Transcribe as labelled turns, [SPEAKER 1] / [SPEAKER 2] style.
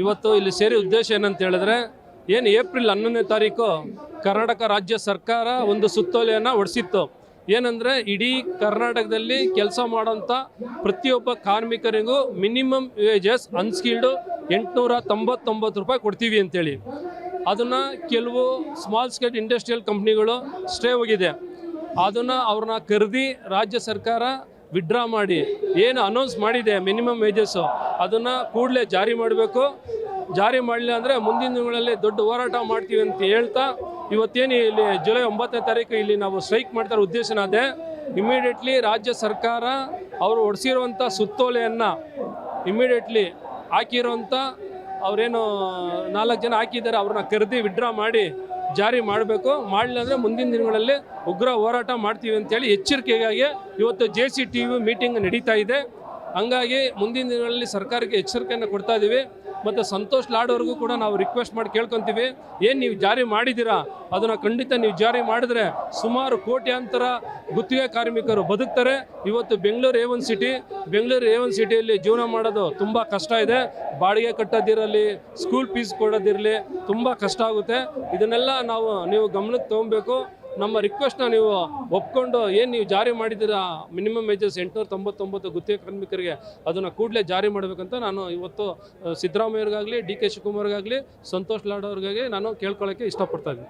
[SPEAKER 1] ಇವತ್ತು ಇಲ್ಲಿ ಸೇರಿ ಉದ್ದೇಶ ಏನಂತ ಹೇಳಿದ್ರೆ, ಏನು ಏಪ್ರಿಲ್ 11ನೇ ತಾರೀಕು ಕರ್ನಾಟಕ ರಾಜ್ಯ ಸರ್ಕಾರ ಒಂದು ಸುತ್ತೋಲೆಯನ್ನು ಹೊರಡಿಸಿತ್ತು. ಏನಂದರೆ, ಇಡೀ ಕರ್ನಾಟಕದಲ್ಲಿ ಕೆಲಸ ಮಾಡೋಂಥ ಪ್ರತಿಯೊಬ್ಬ ಕಾರ್ಮಿಕರಿಗೂ ಮಿನಿಮಮ್ ವೇಜಸ್ ಅನ್ಸ್ಕಿಲ್ಡು 899 ರೂಪಾಯಿ ಕೊಡ್ತೀವಿ ಅಂತೇಳಿ. ಅದನ್ನು ಕೆಲವು ಸ್ಮಾಲ್ ಸ್ಕೇಲ್ ಇಂಡಸ್ಟ್ರಿಯಲ್ ಕಂಪ್ನಿಗಳು ಸ್ಟೇ ಹೋಗಿದೆ. ಅದನ್ನು ಅವ್ರನ್ನ ಕರೆದಿ ರಾಜ್ಯ ಸರ್ಕಾರ ವಿಡ್ರಾ ಮಾಡಿ ಏನು ಅನೌನ್ಸ್ ಮಾಡಿದೆ ಮಿನಿಮಮ್ ವೇಜಸ್ಸು ಅದನ್ನು ಕೂಡಲೇ ಜಾರಿ ಮಾಡಬೇಕು. ಜಾರಿ ಮಾಡಲಿಲ್ಲ ಅಂದರೆ ಮುಂದಿನ ದಿನಗಳಲ್ಲಿ ದೊಡ್ಡ ಹೋರಾಟ ಮಾಡ್ತೀವಿ ಅಂತ ಹೇಳ್ತಾ, ಇವತ್ತೇನು ಇಲ್ಲಿ ಜುಲೈ 9ನೇ ತಾರೀಕು ಇಲ್ಲಿ ನಾವು ಸ್ಟ್ರೈಕ್ ಮಾಡ್ತಾರೋ ಉದ್ದೇಶನ ಅದೇ. ಇಮಿಡಿಯೇಟ್ಲಿ ರಾಜ್ಯ ಸರ್ಕಾರ ಅವರು ಹೊಡೆಸಿರುವಂಥ ಸುತ್ತೋಲೆಯನ್ನು ಇಮಿಡಿಯೇಟ್ಲಿ ಹಾಕಿರೋಂಥ ಅವರೇನು 4 ಜನ ಹಾಕಿದ್ದಾರೆ ಅವ್ರನ್ನ ಕರೆದಿ ವಿಡ್ರಾ ಮಾಡಿ ಜಾರಿ ಮಾಡಬೇಕು. ಮಾಡಲಿಲ್ಲ ಅಂದರೆ ಮುಂದಿನ ದಿನಗಳಲ್ಲಿ ಉಗ್ರ ಹೋರಾಟ ಮಾಡ್ತೀವಿ ಅಂತೇಳಿ ಎಚ್ಚರಿಕೆಗಾಗಿ ಇವತ್ತು JCTU ಮೀಟಿಂಗ್ ನಡೀತಾ ಇದೆ. ಹಂಗಾಗಿ ಮುಂದಿನ ದಿನಗಳಲ್ಲಿ ಸರ್ಕಾರಕ್ಕೆ ಎಚ್ಚರಿಕೆಯನ್ನು ಕೊಡ್ತಾ ಇದ್ದೀವಿ. ಮತ್ತು ಸಂತೋಷ್ ಲಾಡ್ ಅವ್ರಿಗೂ ಕೂಡ ನಾವು ರಿಕ್ವೆಸ್ಟ್ ಮಾಡಿ ಕೇಳ್ಕೊತೀವಿ, ಏನು ನೀವು ಜಾರಿ ಮಾಡಿದ್ದೀರಾ ಅದನ್ನು ಖಂಡಿತ ನೀವು ಜಾರಿ ಮಾಡಿದ್ರೆ ಸುಮಾರು ಕೋಟ್ಯಾಂತರ ಗುತ್ತಿಗೆ ಕಾರ್ಮಿಕರು ಬದುಕ್ತಾರೆ. ಇವತ್ತು ಬೆಂಗಳೂರು A1 ಸಿಟಿಯಲ್ಲಿ ಜೀವನ ಮಾಡೋದು ತುಂಬ ಕಷ್ಟ ಇದೆ. ಬಾಡಿಗೆ ಕಟ್ಟೋದಿರಲಿ, ಸ್ಕೂಲ್ ಫೀಸ್ ಕೊಡೋದಿರಲಿ ತುಂಬ ಕಷ್ಟ ಆಗುತ್ತೆ. ಇದನ್ನೆಲ್ಲ ನೀವು ಗಮನಕ್ಕೆ ತೊಗೊಬೇಕು. ನಮ್ಮ ರಿಕ್ವೆಸ್ಟ್ನ ನೀವು ಒಪ್ಕೊಂಡು ಏನು ನೀವು ಜಾರಿ ಮಾಡಿದ್ದೀರಾ ಮಿನಿಮಮ್ ವೇಜಸ್ 899 ಗುತ್ತಿಗೆ ಕಾರ್ಮಿಕರಿಗೆ ಅದನ್ನು ಕೂಡಲೇ ಜಾರಿ ಮಾಡಬೇಕಂತ ನಾನು ಇವತ್ತು ಸಿದ್ದರಾಮಯ್ಯವ್ರಿಗಾಗಲಿ, DK ಶಿವಕುಮಾರ್ಗಾಗಲಿ, ಸಂತೋಷ್ ಲಾಡ್ ಅವ್ರಿಗಾಗಿ ನಾನು ಕೇಳ್ಕೊಳ್ಳೋಕ್ಕೆ ಇಷ್ಟಪಡ್ತಾ ಇದ್ದೀನಿ.